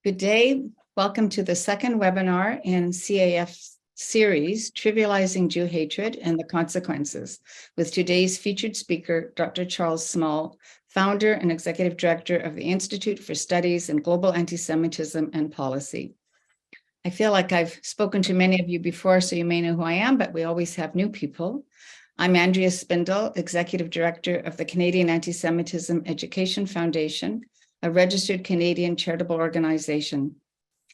Good day. Welcome to the second webinar in CAEF series, Trivializing Jew Hatred and the Consequences, with today's featured speaker, Dr. Charles Small, founder and executive director of the Institute for Studies in Global Anti-Semitism and Policy. I feel like I've spoken to many of you before, so you may know who I am, but we always have new people. I'm Andrea Spindle, executive director of the Canadian Anti-Semitism Education Foundation, a registered Canadian charitable organization.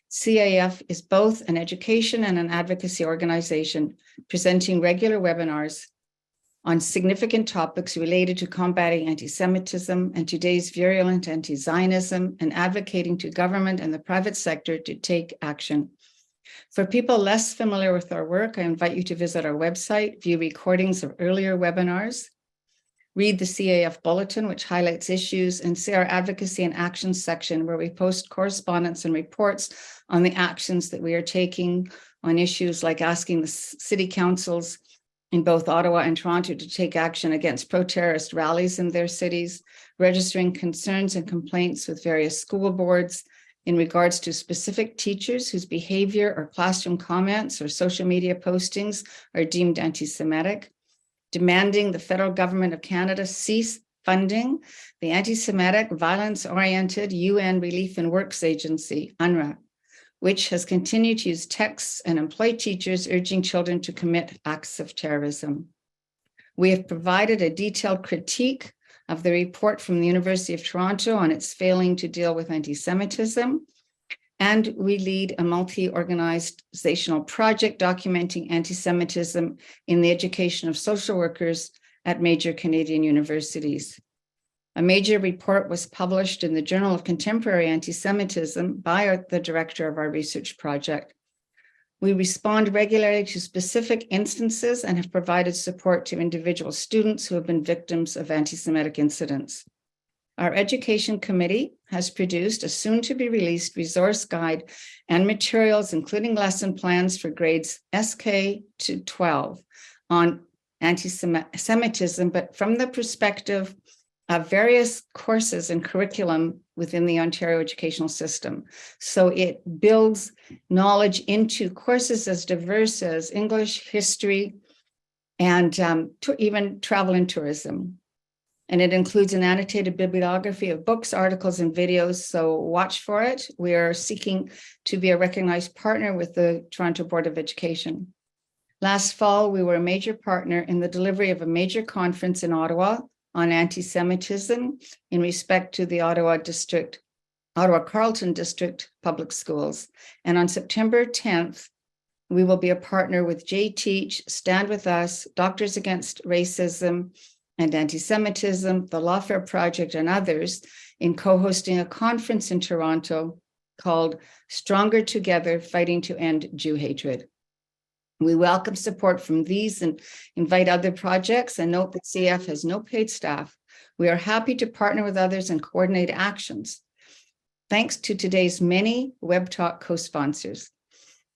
CAEF is both an education and an advocacy organization presenting regular webinars on significant topics related to combating anti-Semitism and today's virulent anti-Zionism and advocating to government and the private sector to take action. For people less familiar with our work, I invite you to visit our website, view recordings of earlier webinars, read the CAEF bulletin, which highlights issues, and see our advocacy and actions section, where we post correspondence and reports on the actions that we are taking on issues like asking the city councils in both Ottawa and Toronto to take action against pro-terrorist rallies in their cities, registering concerns and complaints with various school boards in regards to specific teachers whose behavior or classroom comments or social media postings are deemed anti-Semitic, demanding the federal government of Canada cease funding the anti-Semitic, violence-oriented UN Relief and Works Agency, UNRWA, which has continued to use texts and employ teachers urging children to commit acts of terrorism. We have provided a detailed critique of the report from the University of Toronto on its failing to deal with anti-Semitism, and we lead a multi-organizational project documenting anti-Semitism in the education of social workers at major Canadian universities. A major report was published in the Journal of Contemporary Anti-Semitism by the director of our research project. We respond regularly to specific instances and have provided support to individual students who have been victims of anti-Semitic incidents. Our education committee has produced a soon-to-be-released resource guide and materials, including lesson plans for grades SK to 12 on anti-Semitism, but from the perspective of various courses and curriculum within the Ontario educational system. So it builds knowledge into courses as diverse as English, history, and even travel and tourism. And it includes an annotated bibliography of books, articles, and videos, so watch for it. We are seeking to be a recognized partner with the Toronto Board of Education. Last fall, we were a major partner in the delivery of a major conference in Ottawa on anti-Semitism in respect to the Ottawa Carleton District Public Schools. And on September 10th, we will be a partner with J-Teach, Stand With Us, Doctors Against Racism and Anti-Semitism, the Lawfare Project, and others in co-hosting a conference in Toronto called Stronger Together, Fighting to End Jew Hatred. We welcome support from these and invite other projects, and note that CAEF has no paid staff. We are happy to partner with others and coordinate actions. Thanks to today's many Web Talk co-sponsors: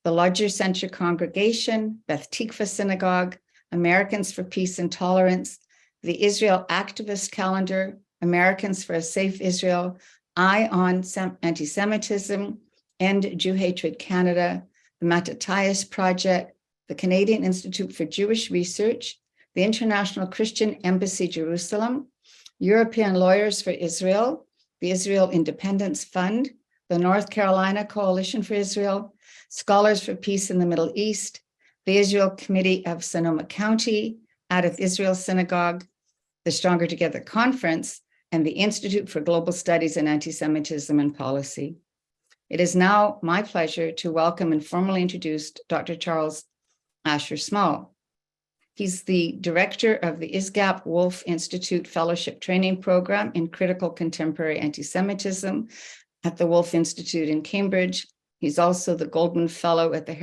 the Lodger Center Congregation, Beth Tikva Synagogue, Americans for Peace and Tolerance, the Israel Activist Calendar, Americans for a Safe Israel, Eye on Anti-Semitism, End Jew Hatred Canada, the Mattathias Project, the Canadian Institute for Jewish Research, the International Christian Embassy Jerusalem, European Lawyers for Israel, the Israel Independence Fund, the North Carolina Coalition for Israel, Scholars for Peace in the Middle East, the Israel Committee of Sonoma County, Adith Israel Synagogue, the Stronger Together Conference, and the Institute for Global Studies in Anti-Semitism and Policy. It is now my pleasure to welcome and formally introduce Dr. Charles Small. He's the director of the ISGAP-Woolf Institute Fellowship Training Program in Critical Contemporary Anti-Semitism at the Woolf Institute in Cambridge. He's also the Goldman Fellow at the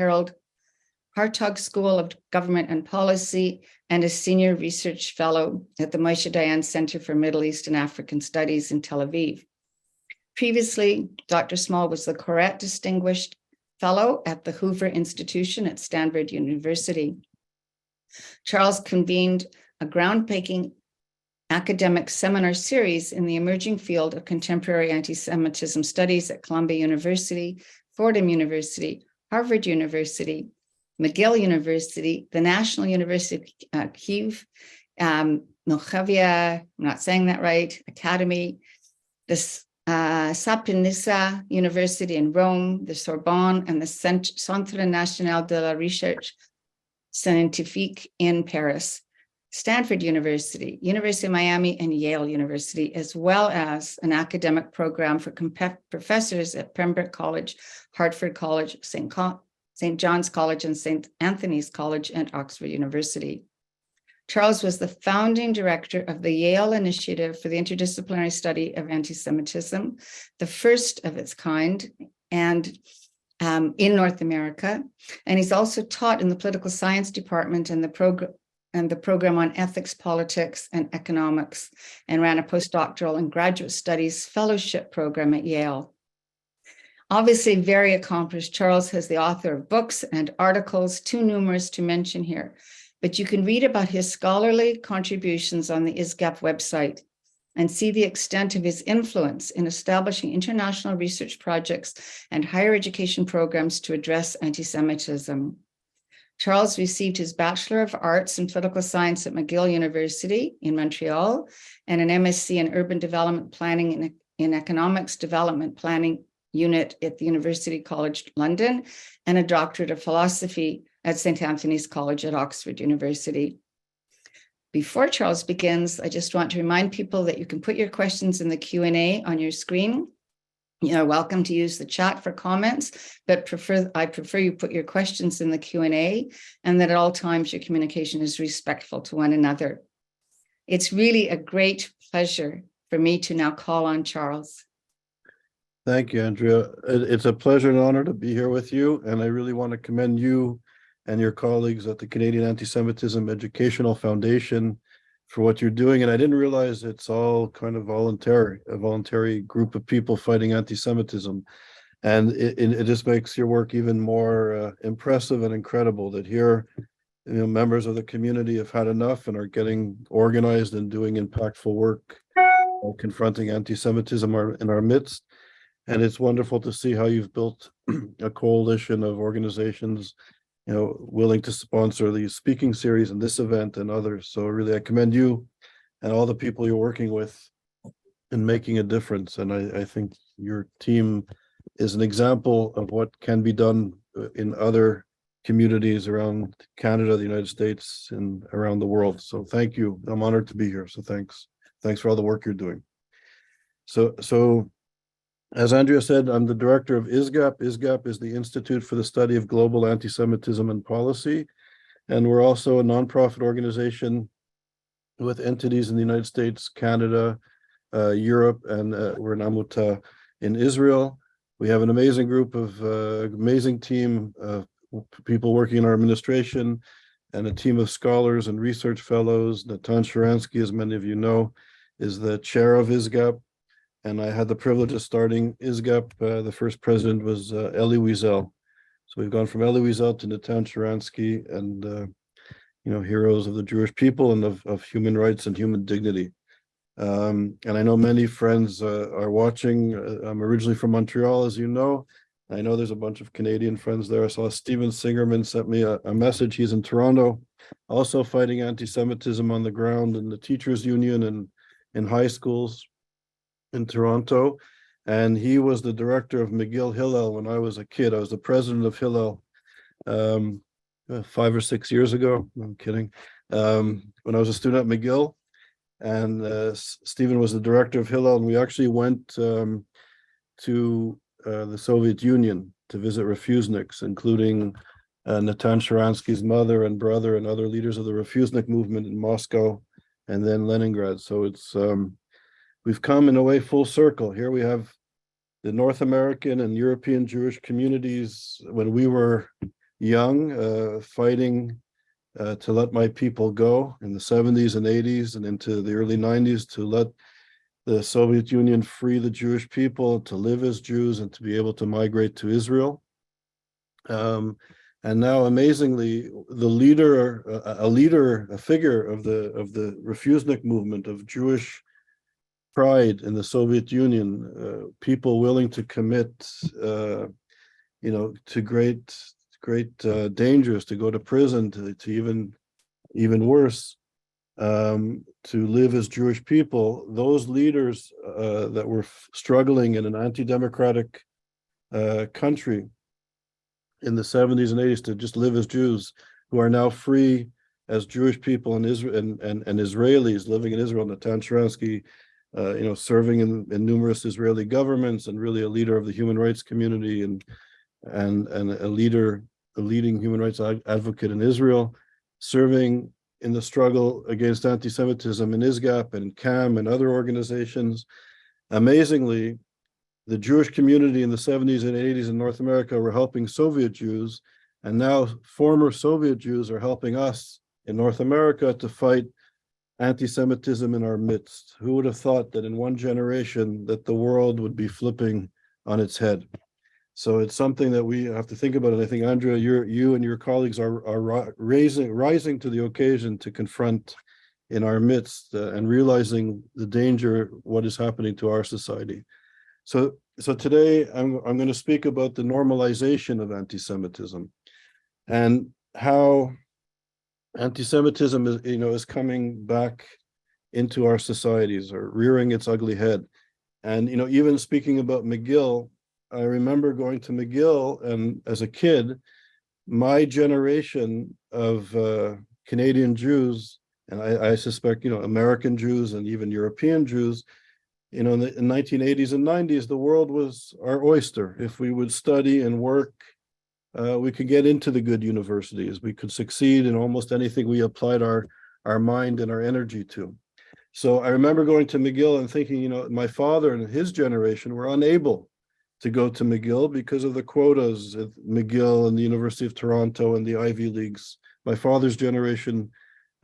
Hartog School of Government and Policy and a Senior Research Fellow at the Moshe Dayan Center for Middle East and African Studies in Tel Aviv. Previously, Dr. Small was the Koret Distinguished Fellow at the Hoover Institution at Stanford University. Charles convened a groundbreaking academic seminar series in the emerging field of contemporary anti-Semitism studies at Columbia University, Fordham University, Harvard University, McGill University, the National University of Kyiv, Milchavia, I'm not saying that right, Academy, the Sapienza University in Rome, the Sorbonne, and the Centre National de la Recherche Scientifique in Paris, Stanford University, University of Miami, and Yale University, as well as an academic program for professors at Pembroke College, Hartford College, St. John's College, and St. Antony's College, and Oxford University. Charles was the founding director of the Yale Initiative for the Interdisciplinary Study of Antisemitism, the first of its kind, and in North America. And he's also taught in the political science department and the program on ethics, politics, and economics, and ran a postdoctoral and graduate studies fellowship program at Yale. Obviously very accomplished, Charles is the author of books and articles, too numerous to mention here, but you can read about his scholarly contributions on the ISGAP website and see the extent of his influence in establishing international research projects and higher education programs to address anti-Semitism. Charles received his Bachelor of Arts in Political Science at McGill University in Montreal and an M.Sc in Urban Development Planning in Economics Development Planning Unit at the University College London, and a Doctorate of Philosophy at St. Antony's College at Oxford University. Before Charles begins, I just want to remind people that you can put your questions in the Q&A on your screen. You're welcome to use the chat for comments, but I prefer you put your questions in the Q&A, and that at all times your communication is respectful to one another. It's really a great pleasure for me to now call on Charles. Thank you, Andrea. It's a pleasure and honor to be here with you, and I really want to commend you and your colleagues at the Canadian Anti-Semitism Educational Foundation for what you're doing. And I didn't realize it's all kind of a voluntary group of people fighting anti-Semitism. And it just makes your work even more impressive and incredible that here, members of the community have had enough and are getting organized and doing impactful work confronting anti-Semitism in our midst. And it's wonderful to see how you've built a coalition of organizations, willing to sponsor these speaking series and this event and others. So really, I commend you and all the people you're working with in making a difference. And I think your team is an example of what can be done in other communities around Canada, the United States, and around the world. So thank you. I'm honored to be here. So thanks. Thanks for all the work you're doing. So as Andrea said, I'm the director of ISGAP. ISGAP is the Institute for the Study of Global Anti-Semitism and Policy. And we're also a nonprofit organization with entities in the United States, Canada, Europe, and we're an Amuta in Israel. We have an amazing group of amazing team of people working in our administration and a team of scholars and research fellows. Natan Sharansky, as many of you know, is the chair of ISGAP. And I had the privilege of starting ISGAP. The first president was Elie Wiesel. So we've gone from Elie Wiesel to Natan Sharansky, and heroes of the Jewish people and of human rights and human dignity. And I know many friends are watching. I'm originally from Montreal, as you know. I know there's a bunch of Canadian friends there. I saw Steven Singerman sent me a message. He's in Toronto, also fighting anti-Semitism on the ground in the teachers union and in high schools in Toronto. And he was the director of McGill Hillel when I was a kid. I was the president of Hillel 5 or 6 years ago. I'm kidding. When I was a student at McGill, and Stephen was the director of Hillel, and we actually went to the Soviet Union to visit refuseniks, including Natan Sharansky's mother and brother and other leaders of the refusnik movement in Moscow and then Leningrad. So it's we've come in a way full circle. Here we have the North American and European Jewish communities when we were young, fighting to let my people go in the 70s and 80s and into the early 90s, to let the Soviet Union free the Jewish people to live as Jews and to be able to migrate to Israel. And now, amazingly, a figure of the Refusnik movement of Jewish pride in the Soviet Union, people willing to commit, to great dangers, to go to prison, to even worse, to live as Jewish people. Those leaders that were struggling in an anti-democratic country in the 70s and 80s to just live as Jews, who are now free as Jewish people in Israel and Israelis living in Israel. Natan Sharansky, serving in numerous Israeli governments and really a leader of the human rights community and a leading human rights advocate in Israel, serving in the struggle against anti-Semitism in ISGAP and CAM and other organizations. Amazingly, the Jewish community in the 70s and 80s in North America were helping Soviet Jews, and now former Soviet Jews are helping us in North America to fight anti-Semitism in our midst. Who would have thought that in one generation that the world would be flipping on its head? So it's something that we have to think about. And I think, Andrea, you and your colleagues are rising to the occasion to confront in our midst and realizing the danger, what is happening to our society. So today I'm going to speak about the normalization of anti-Semitism and how anti-Semitism is coming back into our societies or rearing its ugly head. And even speaking about McGill, I remember going to McGill, and as a kid, my generation of Canadian Jews, and I suspect American Jews and even European Jews, in the 1980s and 90s, the world was our oyster. If we would study and work, we could get into the good universities. We could succeed in almost anything we applied our mind and our energy to. So I remember going to McGill and thinking, my father and his generation were unable to go to McGill because of the quotas at McGill and the University of Toronto and the Ivy Leagues. My father's generation,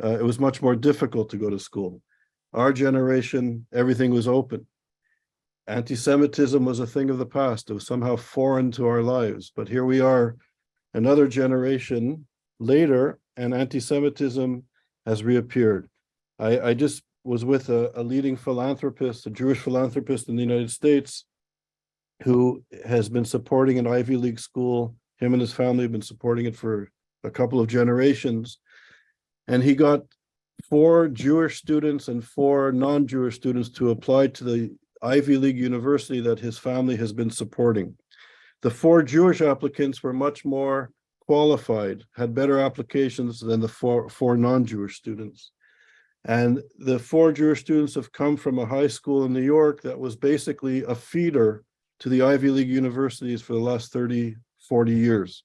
it was much more difficult to go to school. Our generation, everything was open. Anti-Semitism was a thing of the past. It was somehow foreign to our lives. But here we are, another generation later, and anti-Semitism has reappeared. I just was with a leading philanthropist, a Jewish philanthropist in the United States, who has been supporting an Ivy League school. Him and his family have been supporting it for a couple of generations. And he got 4 Jewish students and 4 non-Jewish students to apply to the Ivy League university that his family has been supporting. The 4 Jewish applicants were much more qualified, had better applications than the 4 non-Jewish students. And the 4 Jewish students have come from a high school in New York that was basically a feeder to the Ivy League universities for the last 30, 40 years.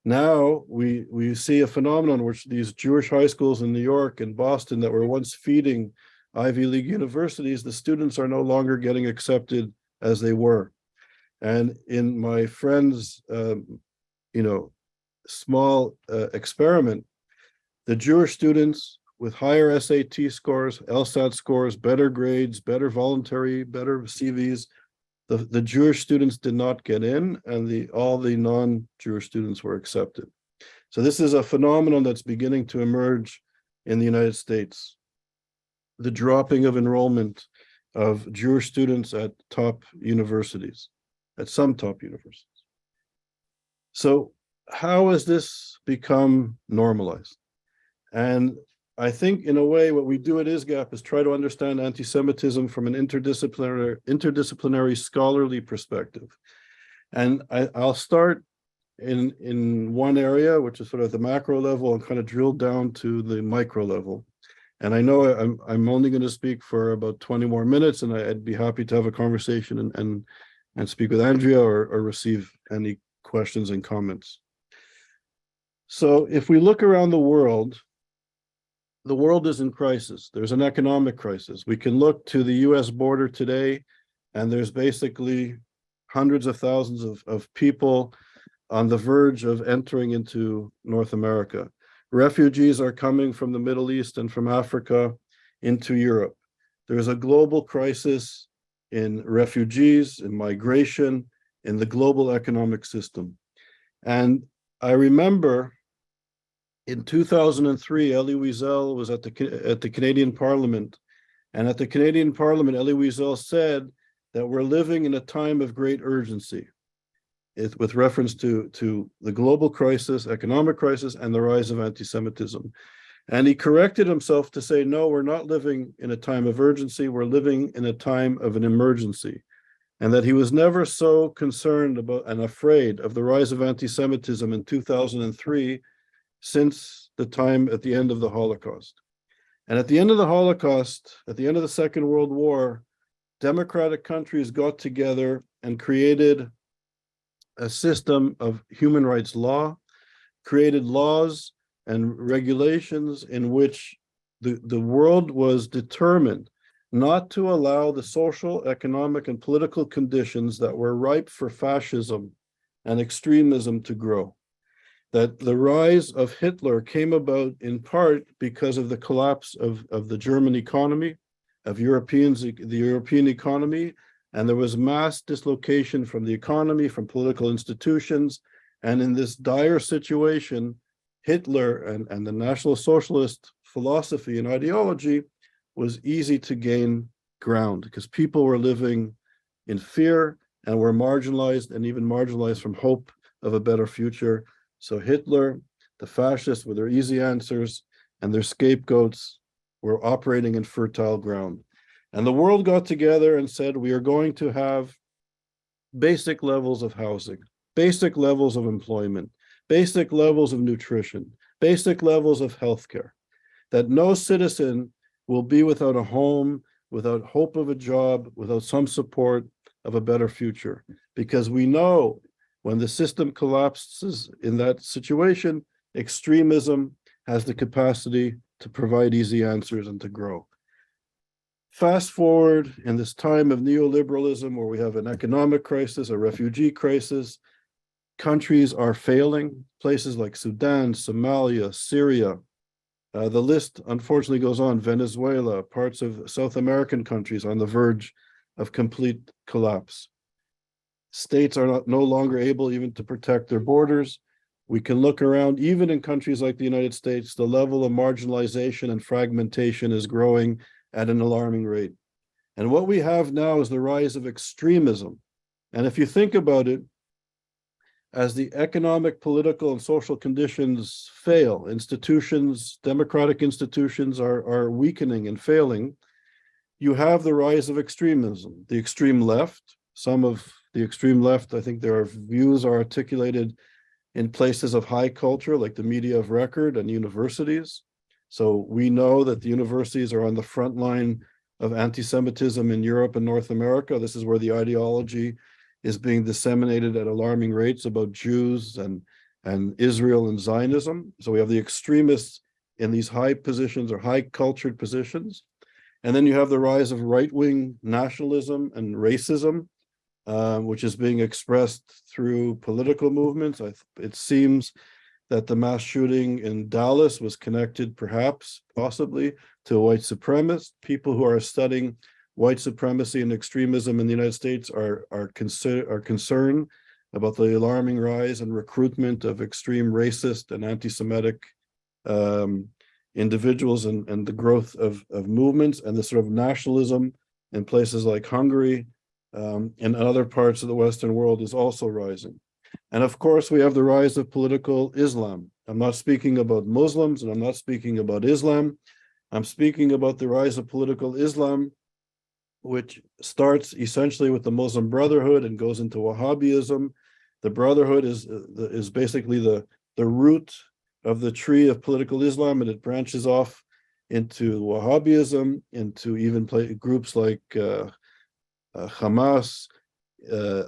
Now we see a phenomenon which these Jewish high schools in New York and Boston that were once feeding Ivy League universities, the students are no longer getting accepted as they were. And in my friend's, small experiment, the Jewish students with higher SAT scores, LSAT scores, better grades, better CVs, the Jewish students did not get in, and all the non-Jewish students were accepted. So this is a phenomenon that's beginning to emerge in the United States. The dropping of enrollment of Jewish students at top universities, at some top universities. So how has this become normalized? And I think in a way, what we do at ISGAP is try to understand anti-Semitism from an interdisciplinary scholarly perspective. And I'll start in one area, which is sort of the macro level, and kind of drill down to the micro level. And I know I'm only going to speak for about 20 more minutes, and I'd be happy to have a conversation and speak with Andrea or receive any questions and comments. So if we look around the world is in crisis. There's an economic crisis. We can look to the US border today, and there's basically hundreds of thousands of people on the verge of entering into North America. Refugees are coming from the Middle East and from Africa into Europe. There's a global crisis in refugees, in migration, in the global economic system. And I remember in 2003, Elie Wiesel was at the Canadian Parliament. And at the Canadian Parliament, Elie Wiesel said that we're living in a time of great urgency, with reference to the global crisis, economic crisis, and the rise of anti-Semitism. And he corrected himself to say, no, we're not living in a time of urgency, we're living in a time of an emergency. And that he was never so concerned about and afraid of the rise of anti-Semitism in 2003 since the time at the end of the Holocaust. And at the end of the Holocaust, at the end of the Second World War, democratic countries got together and created a system of human rights law, created laws and regulations in which the world was determined not to allow the social, economic, and political conditions that were ripe for fascism and extremism to grow. That the rise of Hitler came about in part because of the collapse of the German economy, of the European economy, and there was mass dislocation from the economy, from political institutions. And in this dire situation, Hitler and the National Socialist philosophy and ideology was easy to gain ground because people were living in fear and were marginalized, and even marginalized from hope of a better future. So Hitler, the fascists with their easy answers and their scapegoats were operating in fertile ground. And the world got together and said, we are going to have basic levels of housing, basic levels of employment, basic levels of nutrition, basic levels of healthcare, that no citizen will be without a home, without hope of a job, without some support of a better future. Because we know when the system collapses in that situation, extremism has the capacity to provide easy answers and to grow. Fast forward in this time of neoliberalism, where we have an economic crisis, a refugee crisis, countries are failing, places like Sudan, Somalia, Syria. The list unfortunately goes on, Venezuela, parts of South American countries on the verge of complete collapse. States are no longer able even to protect their borders. We can look around, even in countries like the United States, the level of marginalization and fragmentation is growing at an alarming rate. And what we have now is the rise of extremism. And if you think about it, as the economic, political, and social conditions fail, institutions, democratic institutions are weakening and failing, you have the rise of extremism. The extreme left, some of the extreme left, I think their views are articulated in places of high culture, like the media of record and universities. So we know that the universities are on the front line of anti-Semitism in Europe and North America. This is where the ideology is being disseminated at alarming rates about Jews and Israel and Zionism. So we have the extremists in these high positions or high cultured positions. And then you have the rise of right-wing nationalism and racism, which is being expressed through political movements. It seems that the mass shooting in Dallas was connected, perhaps, possibly, to a white supremacist. People who are studying white supremacy and extremism in the United States are concerned about the alarming rise and recruitment of extreme racist and anti-Semitic individuals and the growth of movements and the sort of nationalism in places like Hungary and other parts of the Western world is also rising. And of course, we have the rise of political Islam. I'm not speaking about Muslims and I'm not speaking about Islam. I'm speaking about the rise of political Islam, which starts essentially with the Muslim Brotherhood and goes into Wahhabism. The Brotherhood is basically the root of the tree of political Islam, and it branches off into Wahhabism, into even groups like Hamas,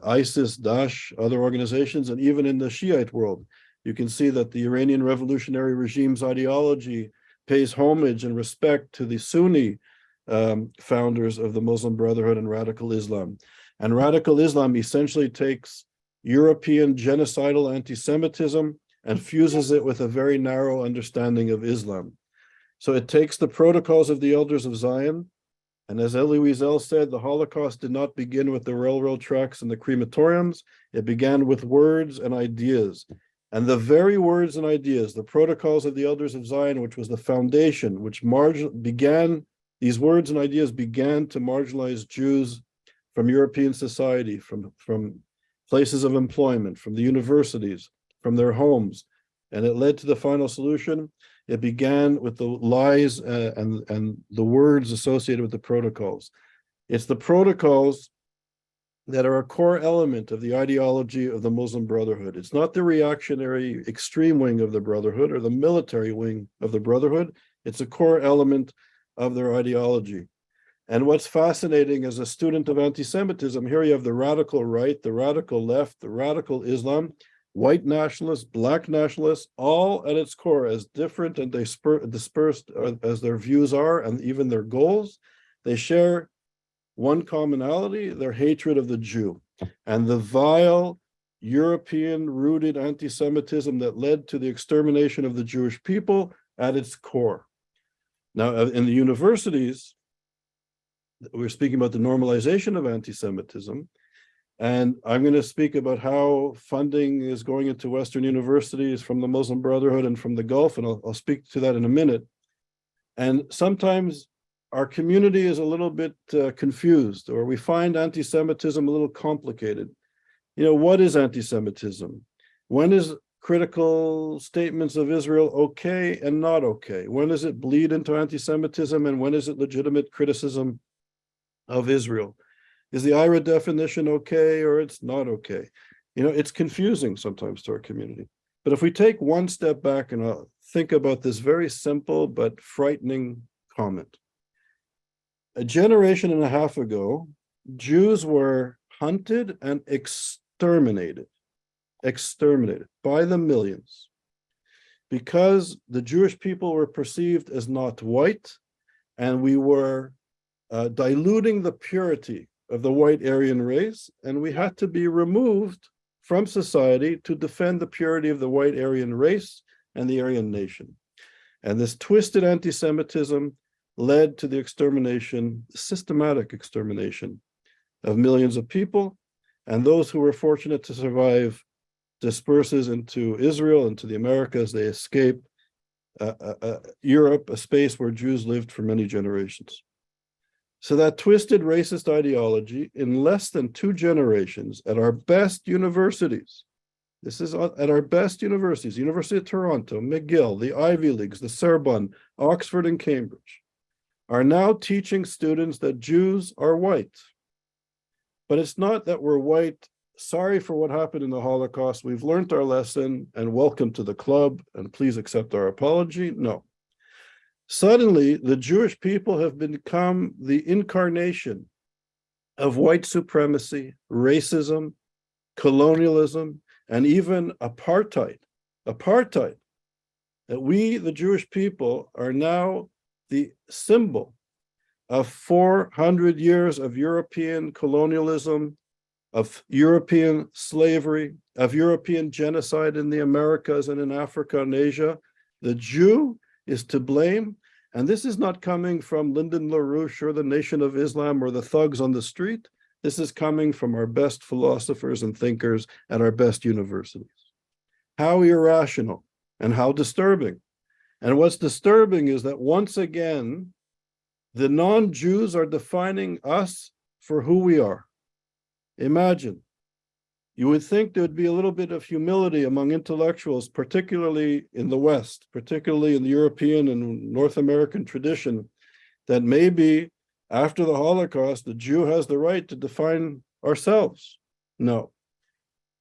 ISIS, Daesh, other organizations, and even in the Shiite world. You can see that the Iranian revolutionary regime's ideology pays homage and respect to the Sunni founders of the Muslim Brotherhood and Radical Islam. And Radical Islam essentially takes European genocidal anti-Semitism and fuses it with a very narrow understanding of Islam. So it takes the protocols of the elders of Zion, and as Elie Wiesel said, the Holocaust did not begin with the railroad tracks and the crematoriums. It began with words and ideas. And the very words and ideas, the protocols of the elders of Zion, which was the foundation, which these words and ideas began to marginalize Jews from European society, from places of employment, from the universities, from their homes. And it led to the final solution. It began with the lies and the words associated with the protocols. It's the protocols that are a core element of the ideology of the Muslim Brotherhood. It's not the reactionary extreme wing of the Brotherhood or the military wing of the Brotherhood. It's a core element of their ideology. And what's fascinating as a student of anti-Semitism, here you have the radical right, the radical left, the radical Islam, white nationalists, black nationalists, all at its core, as different and dispersed as their views are and even their goals, they share one commonality, their hatred of the Jew and the vile European-rooted anti-Semitism that led to the extermination of the Jewish people at its core. Now, in the universities, we're speaking about the normalization of anti-Semitism, and I'm going to speak about how funding is going into Western universities from the Muslim Brotherhood and from the Gulf, and I'll speak to that in a minute. And sometimes our community is a little bit confused, or we find anti-Semitism a little complicated. You know, what is anti-Semitism? When is critical statements of Israel okay and not okay? When does it bleed into anti-Semitism, and when is it legitimate criticism of Israel? Is the IRA definition okay or it's not okay? You know, it's confusing sometimes to our community. But if we take one step back and think about this very simple but frightening comment. A generation and a half ago, Jews were hunted and exterminated by the millions, because the Jewish people were perceived as not white, and we were diluting the purity of the white Aryan race, and we had to be removed from society to defend the purity of the white Aryan race and the Aryan nation. And this twisted anti-Semitism led to the extermination, systematic extermination of millions of people, and those who were fortunate to survive disperses into Israel, into the Americas. They escape Europe, a space where Jews lived for many generations. So that twisted racist ideology, in less than 2 generations, at our best universities, this is at our best universities, University of Toronto, McGill, the Ivy Leagues, the Sorbonne, Oxford, and Cambridge, are now teaching students that Jews are white. But it's not that we're white, sorry for what happened in the Holocaust, we've learned our lesson, and welcome to the club, and please accept our apology. No. Suddenly, the Jewish people have become the incarnation of white supremacy, racism, colonialism, and even apartheid. Apartheid. That we, the Jewish people, are now the symbol of 400 years of European colonialism, of European slavery, of European genocide in the Americas and in Africa and Asia. The Jew is to blame, and this is not coming from Lyndon LaRouche or the Nation of Islam or the thugs on the street. This is coming from our best philosophers and thinkers at our best universities. How irrational and how disturbing. And what's disturbing is that once again, the non-Jews are defining us for who we are. Imagine, you would think there would be a little bit of humility among intellectuals, particularly in the West, particularly in the European and North American tradition, that maybe after the Holocaust, the Jew has the right to define ourselves. No.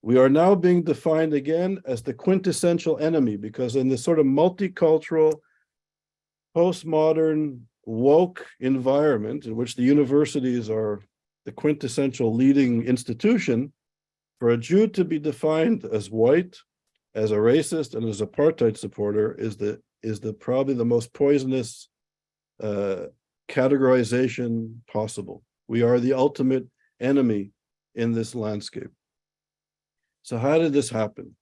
We are now being defined again as the quintessential enemy, because in this sort of multicultural, postmodern, woke environment in which the universities are the quintessential leading institution, for a Jew to be defined as white, as a racist, and as an apartheid supporter is probably the most poisonous categorization possible. We are the ultimate enemy in this landscape. So how did this happen?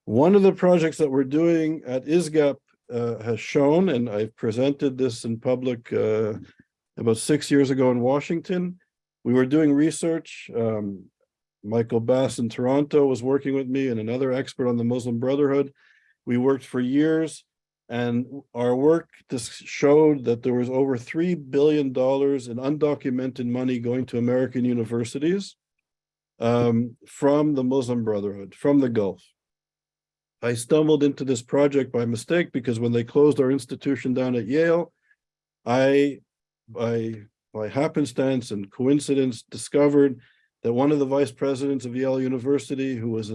One of the projects that we're doing at ISGAP has shown, and I've presented this in public about 6 years ago in Washington. We were doing research Michael Bass in Toronto was working with me, and another expert on the Muslim Brotherhood. We worked for years, and our work just showed that there was over $3 billion in undocumented money going to American universities from the Muslim Brotherhood, from the Gulf. I stumbled into this project by mistake because when they closed our institution down at Yale, I, by happenstance and coincidence, discovered that one of the vice presidents of Yale University, who was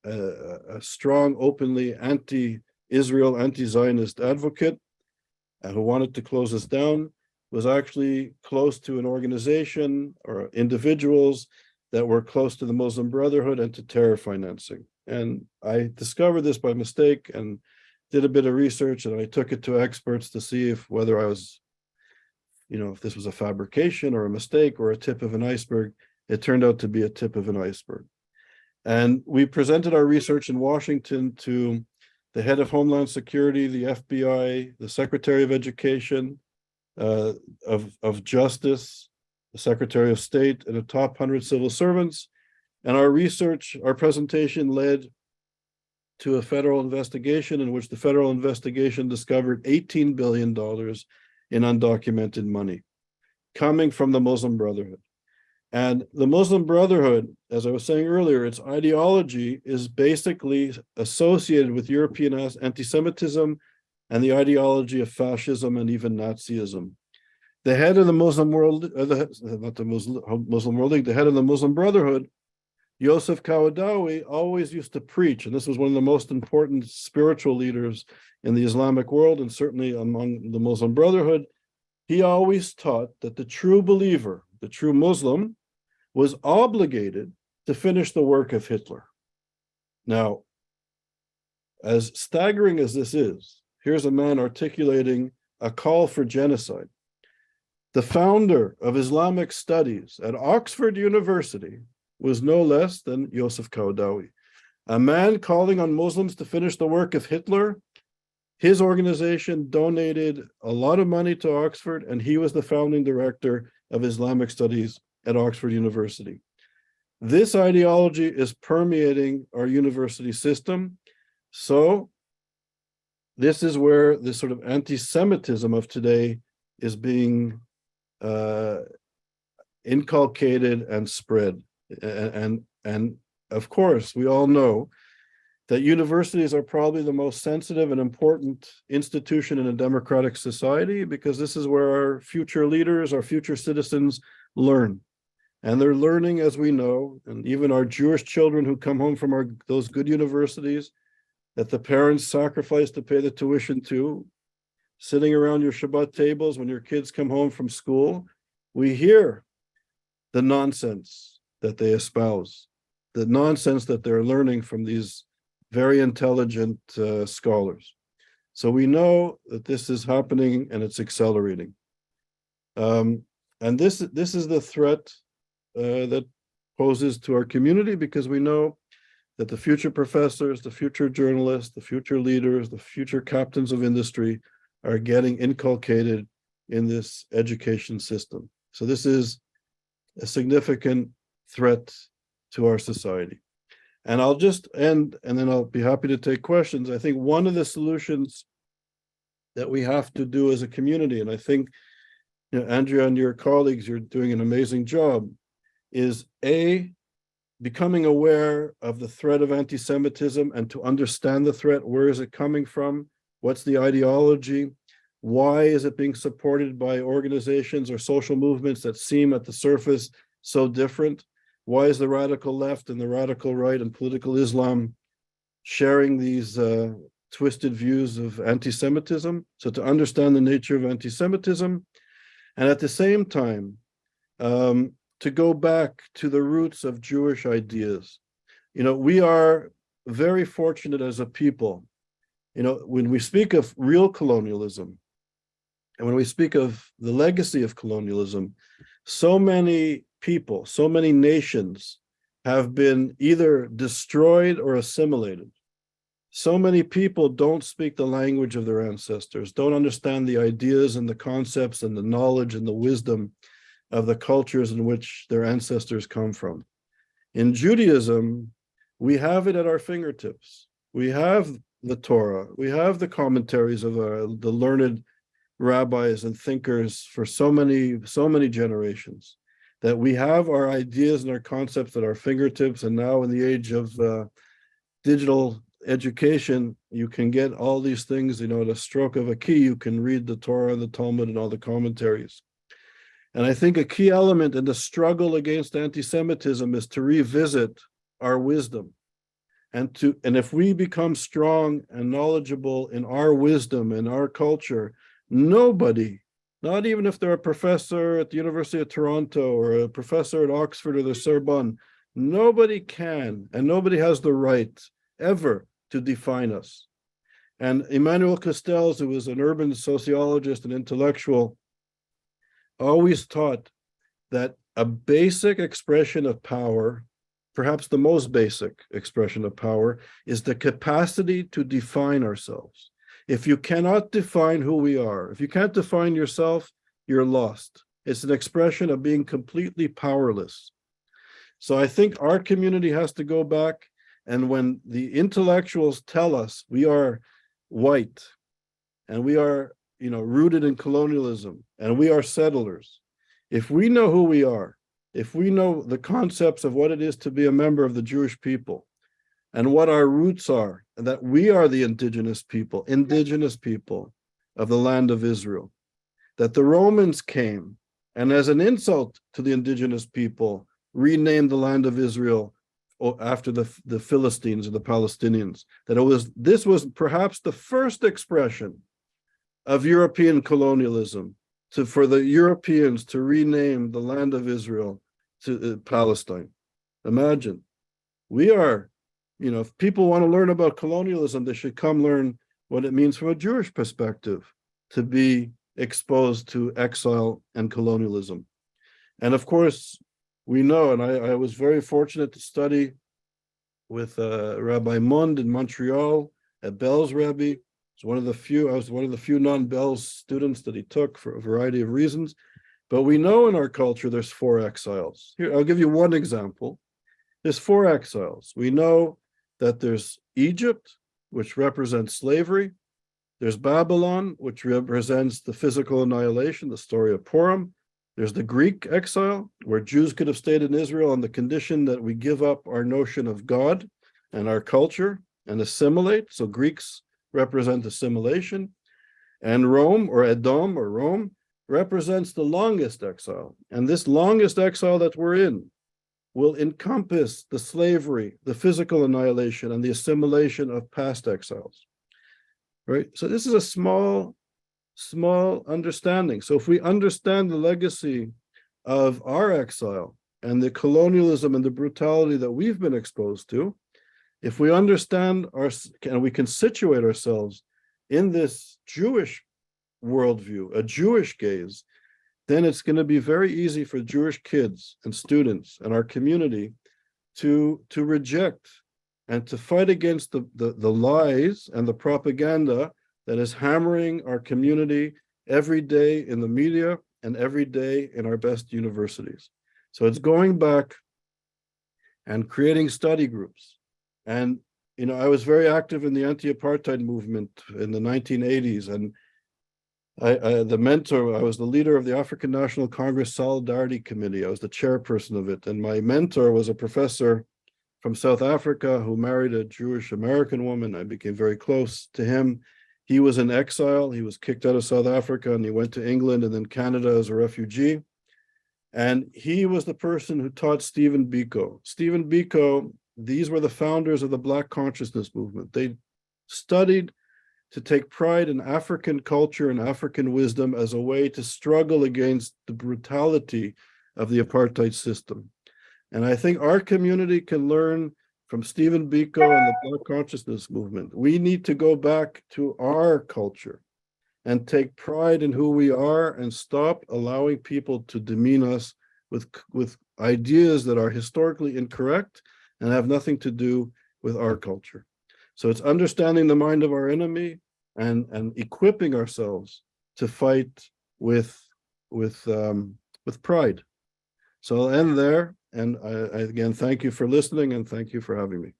a strong, openly anti-Israel, anti-Zionist advocate, who wanted to close us down, was actually close to an organization or individuals that were close to the Muslim Brotherhood and to terror financing. And I discovered this by mistake and did a bit of research, and I took it to experts to see whether I was, if this was a fabrication or a mistake or a tip of an iceberg. It turned out to be a tip of an iceberg. And we presented our research in Washington to the head of Homeland Security, the FBI, the Secretary of Education, of Justice, the Secretary of State, and the top 100 civil servants. And our presentation led to a federal investigation in which the federal investigation discovered $18 billion in undocumented money coming from the Muslim Brotherhood. And the Muslim Brotherhood, as I was saying earlier, its ideology is basically associated with European anti-Semitism and the ideology of fascism and even Nazism. The head of the Muslim World, not the Muslim World League, the head of the Muslim Brotherhood, Yosef Qaradawi, always used to preach, and this was one of the most important spiritual leaders in the Islamic world and certainly among the Muslim Brotherhood. He always taught that the true believer, the true Muslim, was obligated to finish the work of Hitler. Now, as staggering as this is, here's a man articulating a call for genocide. The founder of Islamic studies at Oxford University was no less than Yosef Qaradawi, a man calling on Muslims to finish the work of Hitler. His organization donated a lot of money to Oxford, and he was the founding director of Islamic studies at Oxford University. This ideology is permeating our university system. So this is where this sort of anti-Semitism of today is being inculcated and spread. And of course, we all know that universities are probably the most sensitive and important institution in a democratic society, because this is where our future leaders, our future citizens learn. And they're learning, as we know, and even our Jewish children who come home from those good universities that the parents sacrifice to pay the tuition to, sitting around your Shabbat tables when your kids come home from school, we hear the nonsense that they espouse, the nonsense that they're learning from these very intelligent scholars. So we know that this is happening and it's accelerating. And this is the threat that poses to our community, because we know that the future professors, the future journalists, the future leaders, the future captains of industry are getting inculcated in this education system. So this is a significant threat to our society. And I'll just end, and then I'll be happy to take questions. I think one of the solutions that we have to do as a community, and I think, Andrea and your colleagues, you're doing an amazing job, is becoming aware of the threat of anti-Semitism and to understand the threat. Where is it coming from? What's the ideology? Why is it being supported by organizations or social movements that seem at the surface so different? Why is the radical left and the radical right and political Islam sharing these twisted views of anti-Semitism? So to understand the nature of anti-Semitism, and at the same time, to go back to the roots of Jewish ideas. We are very fortunate as a people. When we speak of real colonialism, and when we speak of the legacy of colonialism, so many people, so many nations have been either destroyed or assimilated. So many people don't speak the language of their ancestors, don't understand the ideas and the concepts and the knowledge and the wisdom of the cultures in which their ancestors come from. In Judaism, we have it at our fingertips. We have the Torah. We have the commentaries of the learned rabbis and thinkers for so many generations, that we have our ideas and our concepts at our fingertips. And now in the age of digital education, you can get all these things, at a stroke of a key. You can read the Torah, the Talmud, and all the commentaries. And I think a key element in the struggle against anti-Semitism is to revisit our wisdom. And if we become strong and knowledgeable in our wisdom and our culture, nobody, not even if they're a professor at the University of Toronto or a professor at Oxford or the Sorbonne, nobody can and nobody has the right ever to define us. And Emmanuel Castells, who was an urban sociologist and intellectual, always taught that a basic expression of power, perhaps the most basic expression of power, is the capacity to define ourselves. If you cannot define who we are, if you can't define yourself, you're lost. It's an expression of being completely powerless. So I think our community has to go back, and when the intellectuals tell us we are white and we are, rooted in colonialism and we are settlers, if we know who we are, if we know the concepts of what it is to be a member of the Jewish people and what our roots are, and that we are the indigenous people of the land of Israel, that the Romans came and as an insult to the indigenous people, renamed the land of Israel after the Philistines or the Palestinians, this was perhaps the first expression of European colonialism, for the Europeans to rename the land of Israel to Palestine. Imagine, we are, if people want to learn about colonialism, they should come learn what it means from a Jewish perspective to be exposed to exile and colonialism. And of course, we know, and I was very fortunate to study with Rabbi Mond in Montreal at Bell's Rebbe. I was one of the few non-Bell's students that he took for a variety of reasons. But we know in our culture there's 4 exiles. Here, I'll give you one example. There's 4 exiles. We know that there's Egypt, which represents slavery. There's Babylon, which represents the physical annihilation, the story of Purim. There's the Greek exile, where Jews could have stayed in Israel on the condition that we give up our notion of God and our culture and assimilate. So Greeks represent assimilation. And Rome, or Edom, or Rome, represents the longest exile. And this longest exile that we're in will encompass the slavery, the physical annihilation, and the assimilation of past exiles. Right? So this is a small understanding. So if we understand the legacy of our exile and the colonialism and the brutality that we've been exposed to, if we understand and we can situate ourselves in this Jewish worldview, a Jewish gaze, then it's going to be very easy for Jewish kids and students and our community to reject and to fight against the lies and the propaganda that is hammering our community every day in the media and every day in our best universities. So it's going back and creating study groups. And, I was very active in the anti-apartheid movement in the 1980s. And I was the leader of the African National Congress Solidarity Committee. I was the chairperson of it. And my mentor was a professor from South Africa who married a Jewish American woman. I became very close to him. He was in exile. He was kicked out of South Africa and he went to England and then Canada as a refugee. And he was the person who taught Stephen Biko. Stephen Biko, these were the founders of the Black Consciousness Movement. They studied to take pride in African culture and African wisdom as a way to struggle against the brutality of the apartheid system. And I think our community can learn from Stephen Biko and the Black Consciousness Movement. We need to go back to our culture and take pride in who we are and stop allowing people to demean us with ideas that are historically incorrect and have nothing to do with our culture. So it's understanding the mind of our enemy and equipping ourselves to fight with pride. So I'll end there. And I again, thank you for listening and thank you for having me.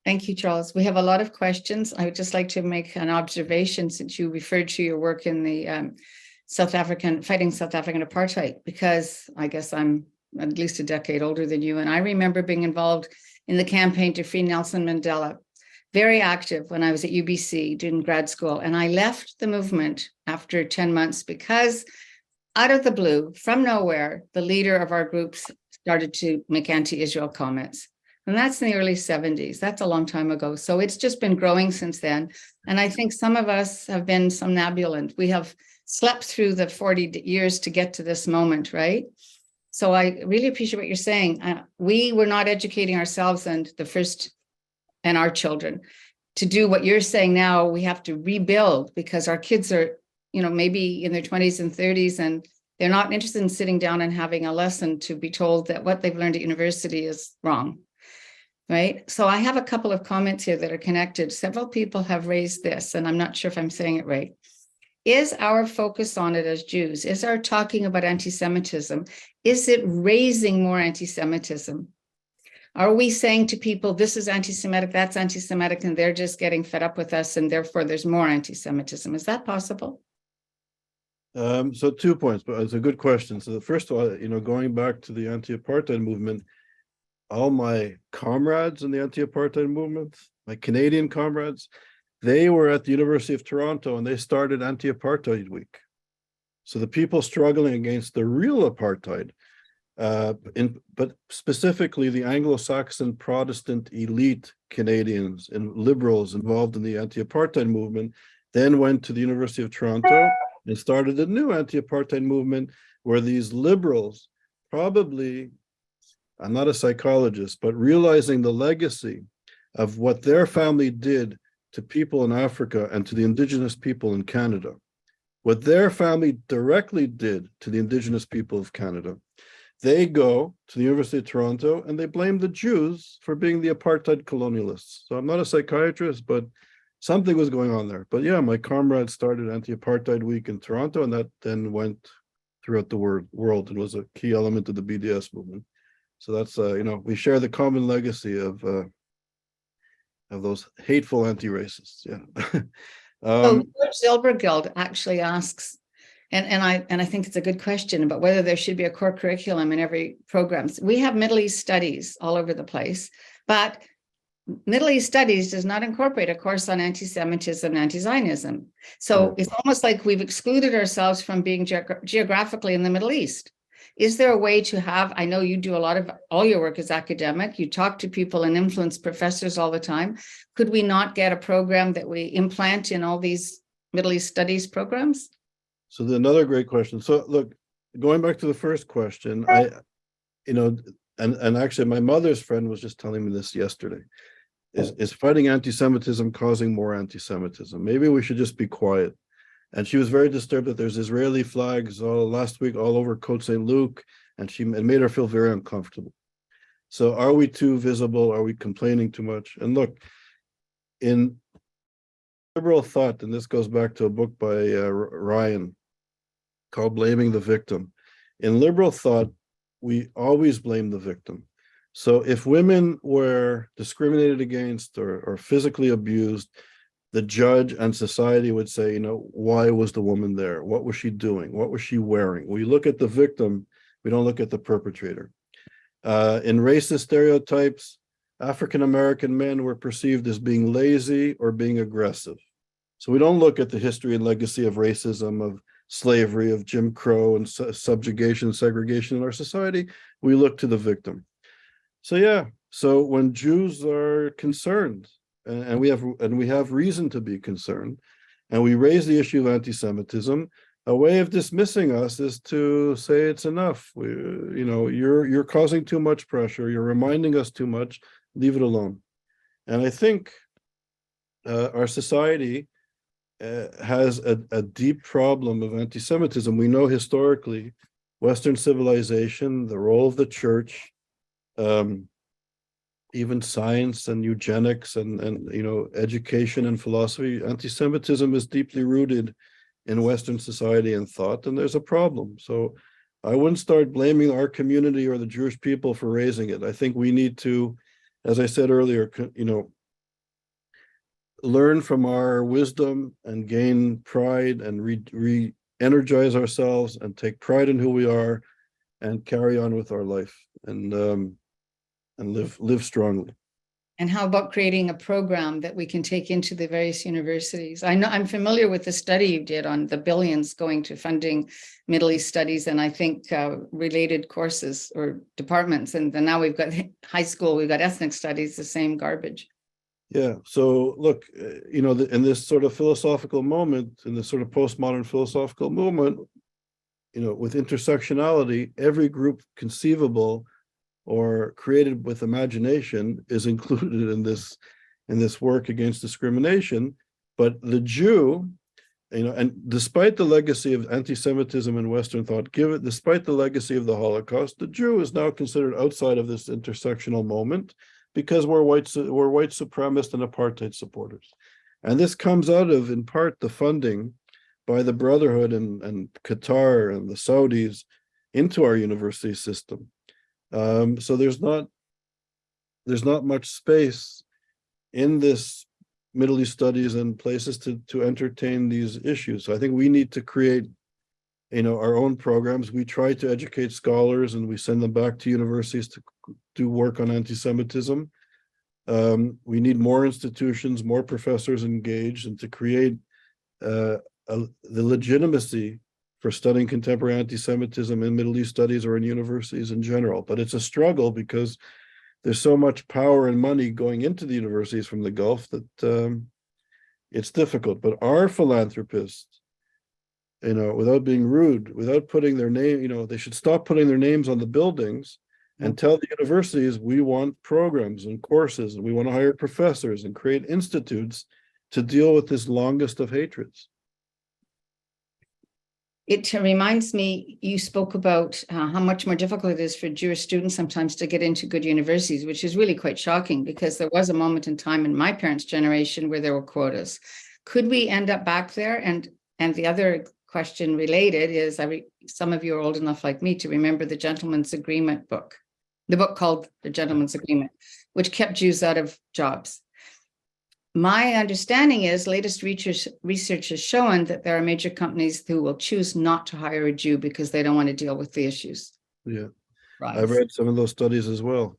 Thank you, Charles. We have a lot of questions. I would just like to make an observation since you referred to your work in the fighting South African apartheid, because I guess I'm at least a decade older than you. And I remember being involved in the campaign to free Nelson Mandela, very active when I was at UBC doing grad school. And I left the movement after 10 months because out of the blue, from nowhere, the leader of our groups started to make anti-Israel comments. And that's in the early 70s. That's a long time ago. So it's just been growing since then. And I think some of us have been somnambulant. We have slept through the 40 years to get to this moment, right? So I really appreciate what you're saying. We were not educating ourselves and our children to do what you're saying now. We have to rebuild because our kids are, maybe in their 20s and 30s, and they're not interested in sitting down and having a lesson to be told that what they've learned at university is wrong. Right. So I have a couple of comments here that are connected. Several people have raised this, and I'm not sure if I'm saying it right. Is our focus on it as Jews, is our talking about anti-Semitism, is it raising more anti-Semitism? Are we saying to people, this is anti-Semitic, that's anti-Semitic, and they're just getting fed up with us, and therefore there's more anti-Semitism? Is that possible? So 2 points, but it's a good question. So first of all, going back to the anti-apartheid movement, all my comrades in the anti-apartheid movement, my Canadian comrades, they were at the University of Toronto and they started Anti-Apartheid Week. So the people struggling against the real apartheid, but specifically the Anglo-Saxon Protestant elite Canadians and liberals involved in the anti-apartheid movement, then went to the University of Toronto and started a new anti-apartheid movement where these liberals probably, I'm not a psychologist, but realizing the legacy of what their family did to people in Africa and to the Indigenous people in Canada, what their family directly did to the Indigenous people of Canada, they go to the University of Toronto and they blame the Jews for being the apartheid colonialists. So I'm not a psychiatrist, but something was going on there. But yeah, my comrades started Anti-Apartheid Week in Toronto, and that then went throughout the world and was a key element of the BDS movement. So that's, we share the common legacy of those hateful anti-racists. Yeah. So George Zilbergild actually asks, and I think it's a good question about whether there should be a core curriculum in every program. We have Middle East studies all over the place, but Middle East studies does not incorporate a course on anti-Semitism and anti-Zionism. So it's almost like we've excluded ourselves from being geographically in the Middle East. Is there a way to have, I know you do a lot of, all your work is academic, you talk to people and influence professors all the time. Could we not get a program that we implant in all these Middle East studies programs? So another great question. So look, going back to the first question, and actually my mother's friend was just telling me this yesterday. Is fighting anti-Semitism causing more anti-Semitism? Maybe we should just be quiet. And she was very disturbed that there's Israeli flags last week all over Côte St. Luc, and it made her feel very uncomfortable. So are we too visible? Are we complaining too much? And look, in liberal thought, and this goes back to a book by Ryan called Blaming the Victim. In liberal thought, we always blame the victim. So if women were discriminated against or physically abused, the judge and society would say, why was the woman there? What was she doing? What was she wearing? We look at the victim, we don't look at the perpetrator. In racist stereotypes, African-American men were perceived as being lazy or being aggressive. So we don't look at the history and legacy of racism, of slavery, of Jim Crow and subjugation, segregation in our society. We look to the victim. So when Jews are concerned, and we have reason to be concerned, and we raise the issue of anti-Semitism, a way of dismissing us is to say it's enough. You're causing too much pressure. You're reminding us too much. Leave it alone. And I think our society has a deep problem of anti-Semitism. We know historically, Western civilization, the role of the church, even science and eugenics and education and philosophy, anti-Semitism is deeply rooted in Western society and thought, and there's a problem. So I wouldn't start blaming our community or the Jewish people for raising it. I think we need to, as I said earlier, learn from our wisdom and gain pride and re-energize ourselves and take pride in who we are and carry on with our life and live strongly. And how about creating a program that we can take into the various universities? I know I'm familiar with the study you did on the billions going to funding Middle East studies, and I think related courses or departments. And then now we've got high school, we've got ethnic studies, the same garbage. Yeah. So look, in this sort of philosophical moment, in this sort of postmodern philosophical movement, with intersectionality, every group conceivable or created with imagination is included in this work against discrimination. But the Jew, and despite the legacy of anti-Semitism in Western thought, despite the legacy of the Holocaust, the Jew is now considered outside of this intersectional moment because we're white supremacist and apartheid supporters. And this comes out of, in part, the funding by the Brotherhood and Qatar and the Saudis into our university system. So there's not much space in this Middle East studies and places to entertain these issues. So I think we need to create, our own programs. We try to educate scholars and we send them back to universities to do work on anti-Semitism. We need more institutions, more professors engaged, and to create the legitimacy for studying contemporary anti-Semitism in Middle East studies or in universities in general. But it's a struggle because there's so much power and money going into the universities from the Gulf that it's difficult. But our philanthropists, without being rude, without putting their name, they should stop putting their names on the buildings and tell the universities we want programs and courses and we want to hire professors and create institutes to deal with this longest of hatreds. It reminds me, you spoke about how much more difficult it is for Jewish students sometimes to get into good universities, which is really quite shocking because there was a moment in time in my parents' generation where there were quotas. Could we end up back there? And the other question related is, some of you are old enough like me to remember the Gentleman's Agreement book, the book called The Gentleman's Agreement, which kept Jews out of jobs. My understanding is latest research has shown that there are major companies who will choose not to hire a Jew because they don't want to deal with the issues. Yeah, right. I've read some of those studies as well.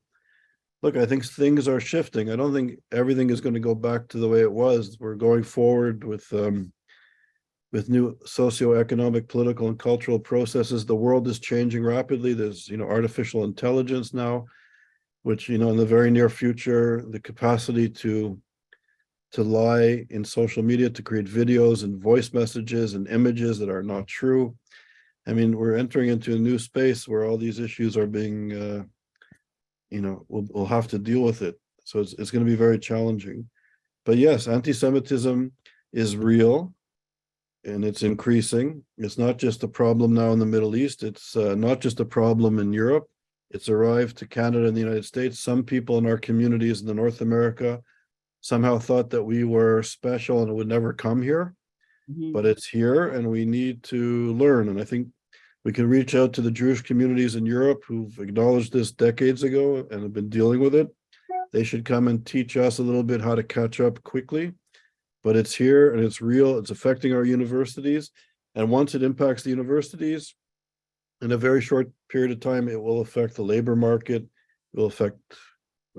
Look, I think things are shifting. I don't think everything is going to go back to the way it was. We're going forward with new socioeconomic, political, and cultural processes. The world is changing rapidly. There's, artificial intelligence now, which, in the very near future, the capacity to lie in social media, to create videos and voice messages and images that are not true. I mean, we're entering into a new space where all these issues are being, we'll have to deal with it. So it's going to be very challenging. But yes, anti-Semitism is real and it's increasing. It's not just a problem now in the Middle East. It's not just a problem in Europe. It's arrived to Canada and the United States. Some people in our communities in the North America somehow thought that we were special and it would never come here, but it's here and we need to learn. And I think we can reach out to the Jewish communities in Europe who've acknowledged this decades ago and have been dealing with it. They should come and teach us a little bit how to catch up quickly, but it's here and it's real. It's affecting our universities. And once it impacts the universities, in a very short period of time, it will affect the labor market, it will affect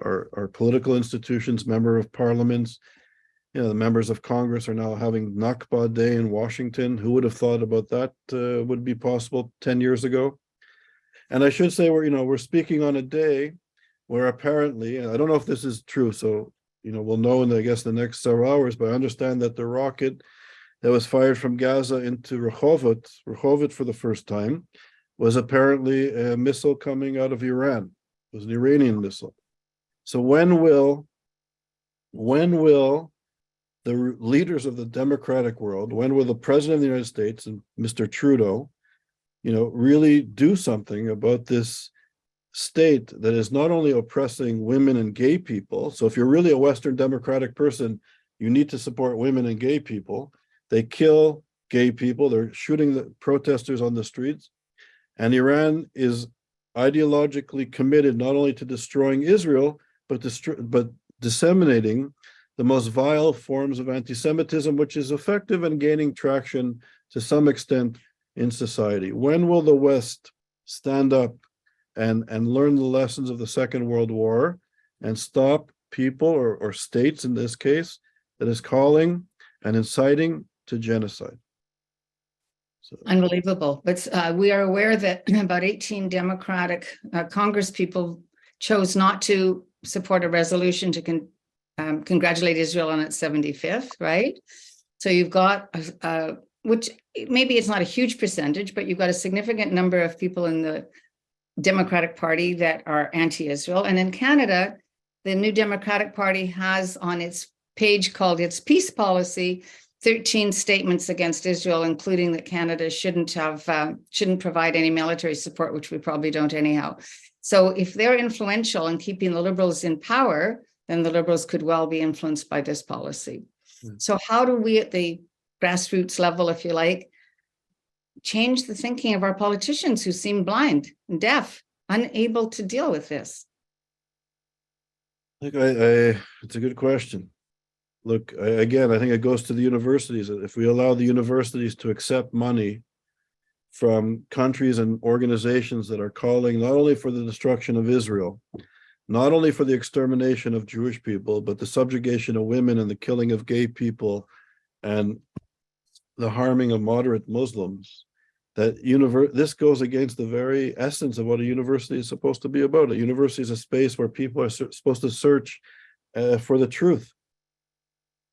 our political institutions, member of parliaments. The members of Congress are now having Nakba Day in Washington. Who would have thought about that would be possible 10 years ago? And I should say we're speaking on a day where apparently, and I don't know if this is true, so we'll know in the next several hours, but I understand that the rocket that was fired from Gaza into Rehovot for the first time, was apparently a missile coming out of Iran. It was an Iranian missile. So when will the leaders of the democratic world, when will the president of the United States and Mr. Trudeau, really do something about this state that is not only oppressing women and gay people? So if you're really a Western democratic person, you need to support women and gay people. They kill gay people. They're shooting the protesters on the streets. And Iran is ideologically committed not only to destroying Israel, but disseminating the most vile forms of anti-Semitism, which is effective and gaining traction to some extent in society. When will the West stand up and learn the lessons of the Second World War and stop people or states in this case that is calling and inciting to genocide? So, unbelievable. But we are aware that about 18 Democratic Congress people chose not to support a resolution to congratulate Israel on its 75th, right? So you've got, which maybe it's not a huge percentage, but you've got a significant number of people in the Democratic Party that are anti-Israel. And in Canada, the new Democratic Party has on its page called its peace policy 13 statements against Israel, including that Canada shouldn't provide any military support, which we probably don't anyhow. So if they're influential in keeping the Liberals in power, then the Liberals could well be influenced by this policy. So how do we at the grassroots level, if you like, change the thinking of our politicians who seem blind and deaf, unable to deal with this? I think it's a good question. Look, again, I think it goes to the universities. If we allow the universities to accept money from countries and organizations that are calling not only for the destruction of Israel, not only for the extermination of Jewish people, but the subjugation of women and the killing of gay people and the harming of moderate Muslims, that this goes against the very essence of what a university is supposed to be about. A university is a space where people are supposed to search for the truth.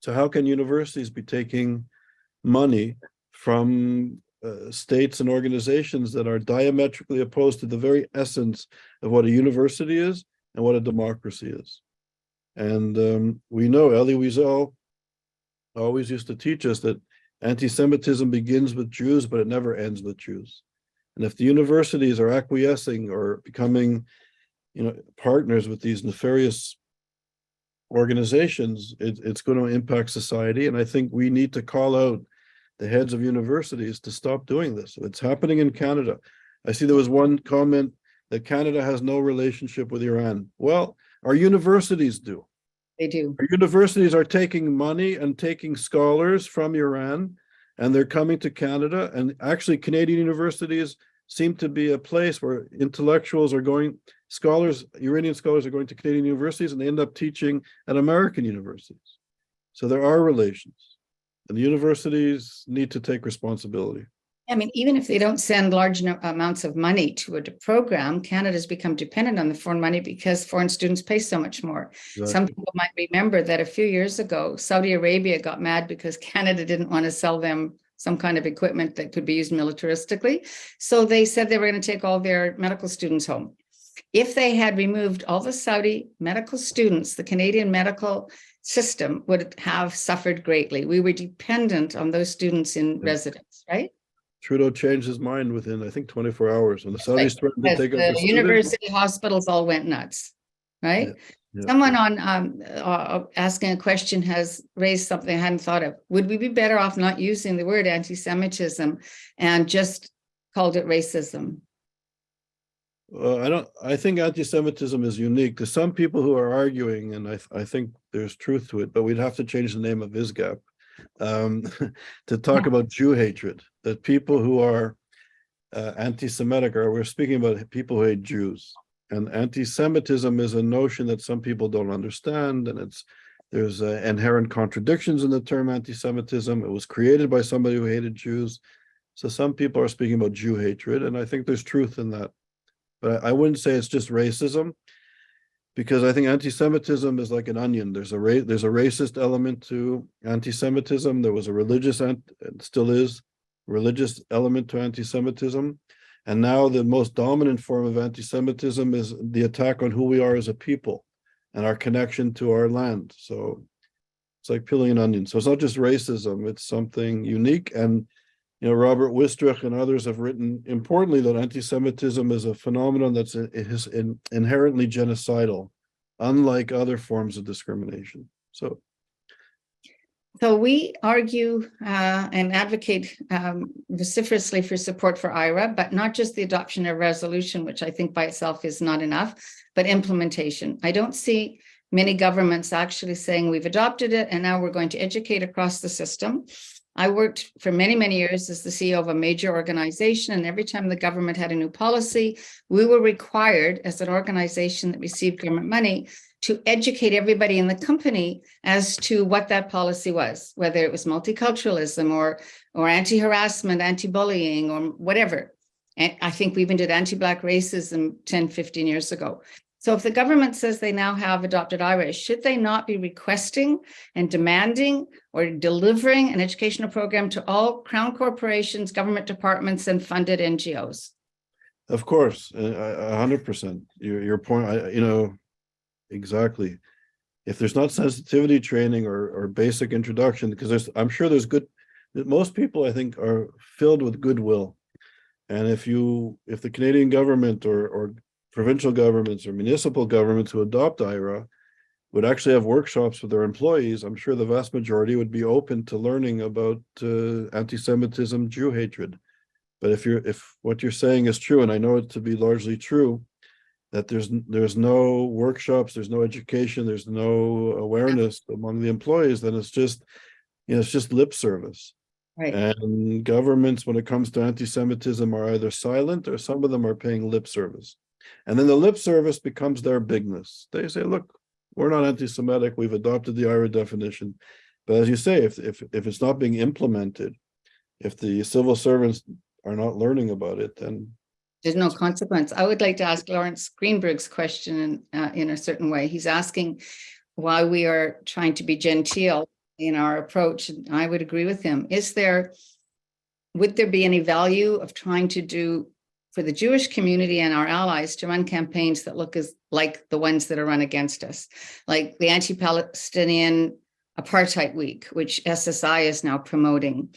So how can universities be taking money from states and organizations that are diametrically opposed to the very essence of what a university is and what a democracy is? And we know Elie Wiesel always used to teach us that anti-Semitism begins with Jews, but it never ends with Jews. And if the universities are acquiescing or becoming, partners with these nefarious organizations, it's going to impact society. And I think we need to call out the heads of universities to stop doing this. It's happening in Canada. I see there was one comment that Canada has no relationship with Iran. Well, our universities do. They do. Our universities are taking money and taking scholars from Iran, and they're coming to Canada. And actually, Canadian universities seem to be a place where intellectuals are going, Iranian scholars are going to Canadian universities, and they end up teaching at American universities. So there are relations, and the universities need to take responsibility. I mean, even if they don't send large amounts of money to a program, Canada's become dependent on the foreign money because foreign students pay so much more. Exactly. Some people might remember that a few years ago, Saudi Arabia got mad because Canada didn't want to sell them some kind of equipment that could be used militaristically. So they said they were going to take all their medical students home. If they had removed all the Saudi medical students, the Canadian medical system would have suffered greatly. We were dependent on those students in residence, right? Trudeau changed his mind within, I think, 24 hours. When the Saudis threatened to take out the university hospitals all went nuts, right? Yeah. Someone on asking a question has raised something I hadn't thought of. Would we be better off not using the word anti-Semitism and just called it racism? I think anti-Semitism is unique. There's some people who are arguing, and I think there's truth to it, but we'd have to change the name of ISGAP to talk about Jew hatred, that people who are anti-Semitic we're speaking about people who hate Jews. And anti-Semitism is a notion that some people don't understand, and there's inherent contradictions in the term anti-Semitism. It was created by somebody who hated Jews. So some people are speaking about Jew hatred, and I think there's truth in that. But I wouldn't say it's just racism, because I think anti-Semitism is like an onion. There's a racist element to anti-Semitism. There was a religious, and still is, religious element to anti-Semitism. And now the most dominant form of anti-Semitism is the attack on who we are as a people and our connection to our land. So it's like peeling an onion. So it's not just racism, it's something unique. And Robert Wistrich and others have written importantly that anti-Semitism is a phenomenon that's inherently genocidal, unlike other forms of discrimination. So So we argue and advocate vociferously for support for IRA, but not just the adoption of resolution, which I think by itself is not enough, but implementation. I don't see many governments actually saying we've adopted it and now we're going to educate across the system. I worked for many, many years as the CEO of a major organization, and every time the government had a new policy, we were required as an organization that received government money to educate everybody in the company as to what that policy was, whether it was multiculturalism or anti-harassment, anti-bullying, or whatever. And I think we even did anti-Black racism 10, 15 years ago. So if the government says they now have adopted IRA, should they not be requesting and demanding or delivering an educational program to all Crown corporations, government departments, and funded NGOs? Of course, 100%. Your point, exactly. If there's not sensitivity training or basic introduction, because I'm sure most people I think are filled with goodwill. And if the Canadian government or provincial governments or municipal governments who adopt IRA would actually have workshops with their employees, I'm sure the vast majority would be open to learning about anti-Semitism, Jew hatred. But if what you're saying is true, and I know it to be largely true, that there's no workshops, there's no education, there's no awareness among the employees, then it's just lip service. Right. And governments, when it comes to anti-Semitism, are either silent or some of them are paying lip service. And then the lip service becomes their bigness. They say, look, we're not anti-Semitic, we've adopted the IRA definition. But as you say, if it's not being implemented, if the civil servants are not learning about it, then there's no consequence. I would like to ask Lawrence Greenberg's question in a certain way. He's asking why we are trying to be genteel in our approach. And I would agree with him. Would there be any value of trying to do for the Jewish community and our allies to run campaigns that look like the ones that are run against us, like the anti-Palestinian Apartheid Week, which SSI is now promoting,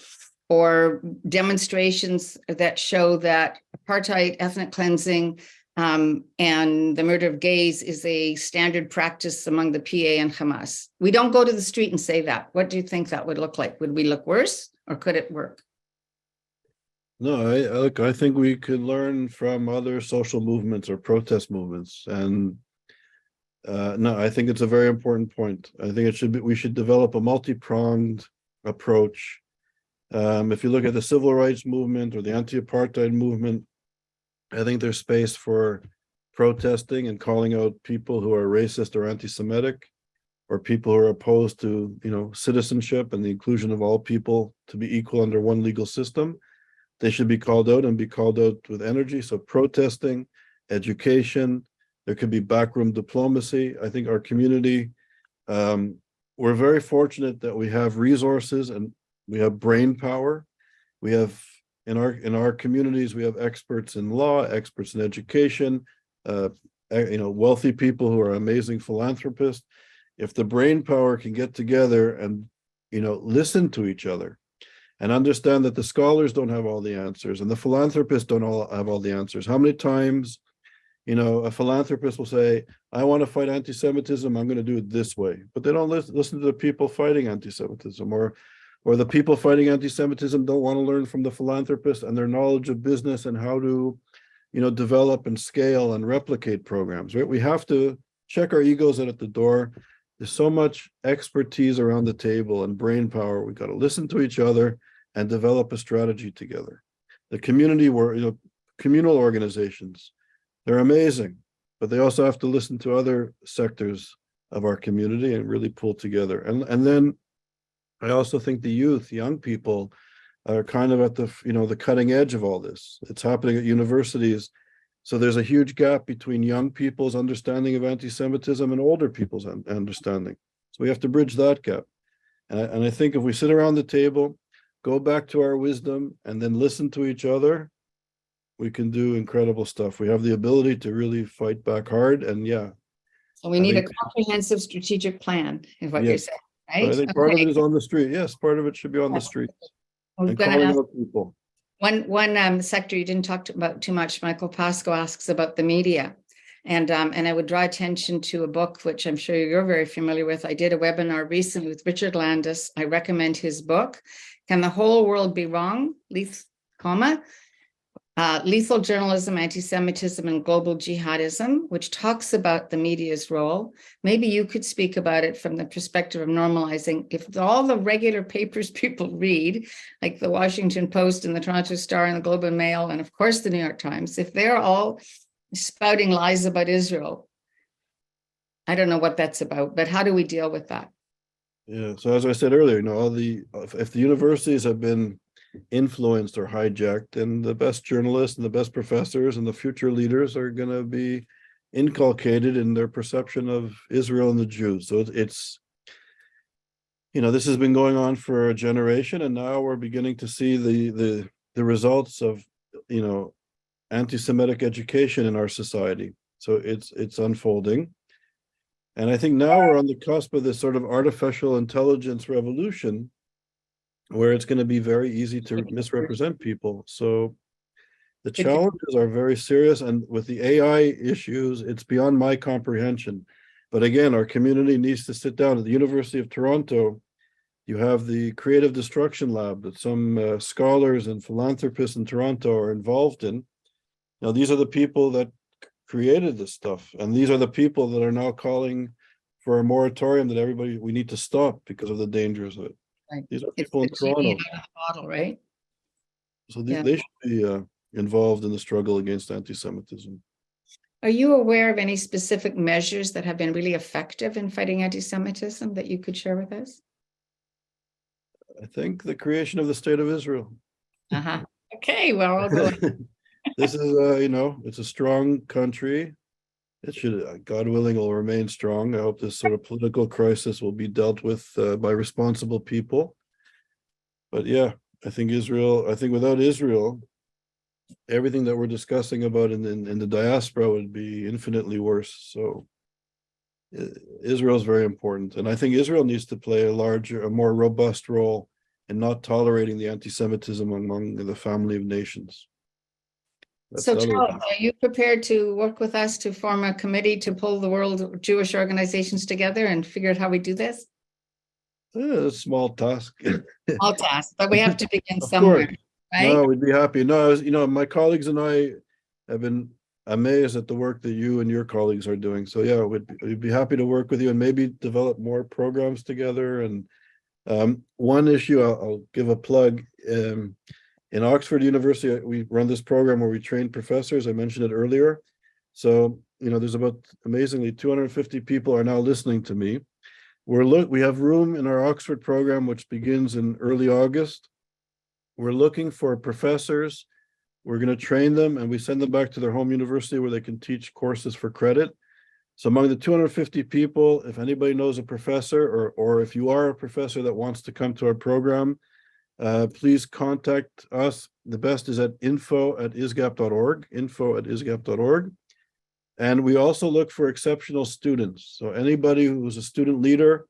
or demonstrations that show that apartheid, ethnic cleansing, and the murder of gays is a standard practice among the PA and Hamas? We don't go to the street and say that. What do you think that would look like? Would we look worse, or could it work? No, I think we could learn from other social movements or protest movements. And no, I think it's a very important point. I think we should develop a multi-pronged approach. If you look at the civil rights movement or the anti-apartheid movement, I think there's space for protesting and calling out people who are racist or anti-Semitic, or people who are opposed to, citizenship and the inclusion of all people to be equal under one legal system. They should be called out and be called out with energy. So protesting, education, there could be backroom diplomacy. I think our community, we're very fortunate that we have resources and we have brain power. We have in our communities, we have experts in law, experts in education, wealthy people who are amazing philanthropists. If the brain power can get together and listen to each other and understand that the scholars don't have all the answers and the philanthropists don't have all the answers. How many times, a philanthropist will say, I want to fight anti-Semitism, I'm going to do it this way. But they don't listen to the people fighting anti-Semitism, or the people fighting anti-Semitism don't want to learn from the philanthropist and their knowledge of business and how to, develop and scale and replicate programs, right? We have to check our egos out at the door. There's so much expertise around the table and brain power. We've got to listen to each other and develop a strategy together. The community communal organizations, they're amazing, but they also have to listen to other sectors of our community and really pull together. And then I also think the young people are kind of at the cutting edge of all this. It's happening at universities. So there's a huge gap between young people's understanding of anti-Semitism and older people's understanding. So we have to bridge that gap. And I think if we sit around the table, go back to our wisdom, and then listen to each other, we can do incredible stuff. We have the ability to really fight back hard. And so we need a comprehensive strategic plan, is what you're saying, right? I think part of it is on the street. Yes, part of it should be on the streets. And calling out people. One sector you didn't talk about too much, Michael Pasco asks about the media. And I would draw attention to a book, which I'm sure you're very familiar with. I did a webinar recently with Richard Landis. I recommend his book, Can the Whole World Be Wrong? Lethal Journalism, Anti-Semitism, and Global Jihadism, which talks about the media's role. Maybe you could speak about it from the perspective of normalizing. If all the regular papers people read, like the Washington Post and the Toronto Star and the Globe and Mail, and of course the New York Times, if they're all spouting lies about Israel, I don't know what that's about, but how do we deal with that? Yeah, so as I said earlier, if the universities have been influenced or hijacked, then the best journalists and the best professors and the future leaders are going to be inculcated in their perception of Israel and the Jews. So it's this has been going on for a generation, and now we're beginning to see the results of anti-Semitic education in our society. So it's unfolding. And I think now we're on the cusp of this sort of artificial intelligence revolution where it's going to be very easy to misrepresent people. So the challenges are very serious. And with the AI issues, it's beyond my comprehension. But again, our community needs to sit down. At the University of Toronto, you have the Creative Destruction Lab that some scholars and philanthropists in Toronto are involved in. Now, these are the people that created this stuff. And these are the people that are now calling for a moratorium that we need to stop because of the dangers of it. Right. These are people in Toronto. Model, right? So they should be involved in the struggle against anti-Semitism. Are you aware of any specific measures that have been really effective in fighting anti-Semitism that you could share with us? I think the creation of the State of Israel. Okay, well, I'll go. This is, it's a strong country. It should, God willing, will remain strong. I hope this sort of political crisis will be dealt with by responsible people. But yeah, I think without Israel, everything that we're discussing about in the diaspora would be infinitely worse. So Israel is very important. And I think Israel needs to play a more robust role in not tolerating the anti-Semitism among the family of nations. So Charles, are you prepared to work with us to form a committee to pull the world Jewish organizations together and figure out how we do this? A small task. Small task, but we have to begin somewhere, right? No, we'd be happy. No, my colleagues and I have been amazed at the work that you and your colleagues are doing. So yeah, we'd be happy to work with you and maybe develop more programs together. And one issue I'll give a plug. In Oxford University, we run this program where we train professors. I mentioned it earlier. So, there's about, amazingly, 250 people are now listening to me. We have room in our Oxford program, which begins in early August. We're looking for professors. We're going to train them, and we send them back to their home university where they can teach courses for credit. So among the 250 people, if anybody knows a professor, or if you are a professor that wants to come to our program, please contact us. The best is at info@isgap.org, info@isgap.org. And we also look for exceptional students. So anybody who's a student leader,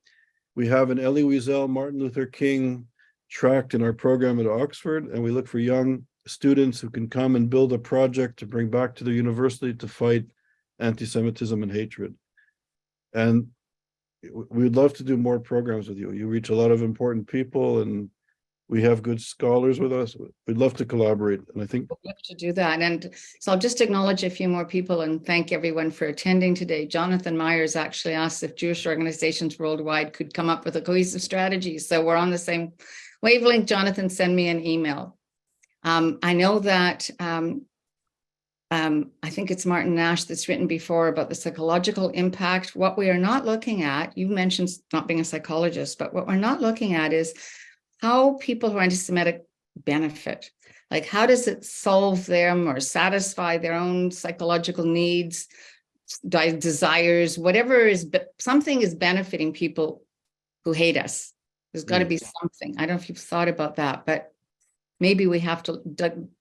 we have an Elie Wiesel Martin Luther King tract in our program at Oxford, and we look for young students who can come and build a project to bring back to the university to fight anti-Semitism and hatred. And we'd love to do more programs with you. You reach a lot of important people, and we have good scholars with us. We'd love to collaborate. And I think we'd love to do that. And so I'll just acknowledge a few more people and thank everyone for attending today. Jonathan Myers actually asked if Jewish organizations worldwide could come up with a cohesive strategy. So we're on the same wavelength. Jonathan, send me an email. I know that I think it's Martin Nash that's written before about the psychological impact. What we are not looking at, you mentioned not being a psychologist, but what we're not looking at is how people who are anti-Semitic benefit. Like, how does it solve them or satisfy their own psychological needs, desires, whatever is, something is benefiting people who hate us. There's got to be something. I don't know if you've thought about that, but maybe we have to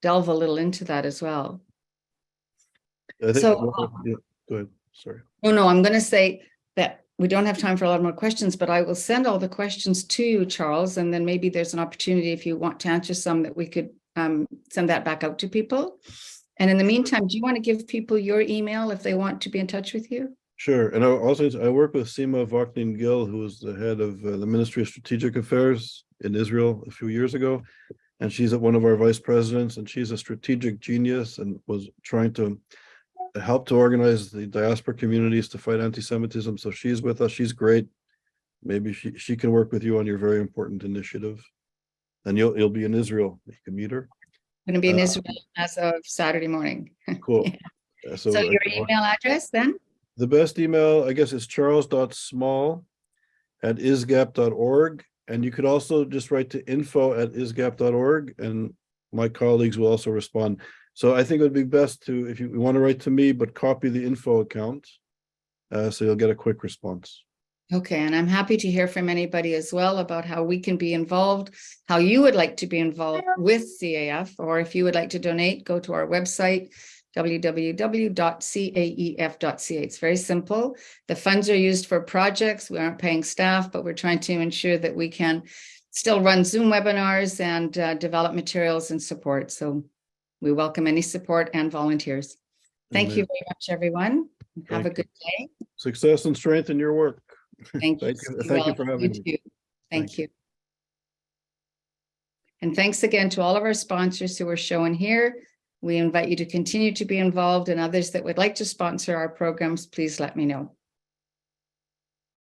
delve a little into that as well. I think, go ahead. Sorry. No, I'm going to say that we don't have time for a lot more questions, but I will send all the questions to you, Charles, and then maybe there's an opportunity if you want to answer some that we could send that back out to people. And in the meantime, do you want to give people your email if they want to be in touch with you? Sure. And I work with Sima McGill, who was the head of the Ministry of Strategic Affairs in Israel a few years ago. And she's one of our vice presidents, and she's a strategic genius and was trying to help to organize the diaspora communities to fight anti-Semitism. So she's with us. She's great. Maybe she can work with you on your very important initiative. And you'll be in Israel. You can meet her. I'm going to be in Israel as of Saturday morning. Cool. Yeah. So your email address then? The best email, I guess, is charles.small@isgap.org. And you could also just write to info@isgap.org, and my colleagues will also respond. So I think it would be best to, if you want to write to me, but copy the info account, so you'll get a quick response. Okay, and I'm happy to hear from anybody as well about how we can be involved, how you would like to be involved with CAEF, or if you would like to donate, go to our website, www.caef.ca. It's very simple. The funds are used for projects. We aren't paying staff, but we're trying to ensure that we can still run Zoom webinars and develop materials and support. So we welcome any support and volunteers. Thank you very much, everyone. Have a good day. Success and strength in your work. Thank you. Thank you for having me. Thank you. And thanks again to all of our sponsors who are shown here. We invite you to continue to be involved, and others that would like to sponsor our programs, please let me know.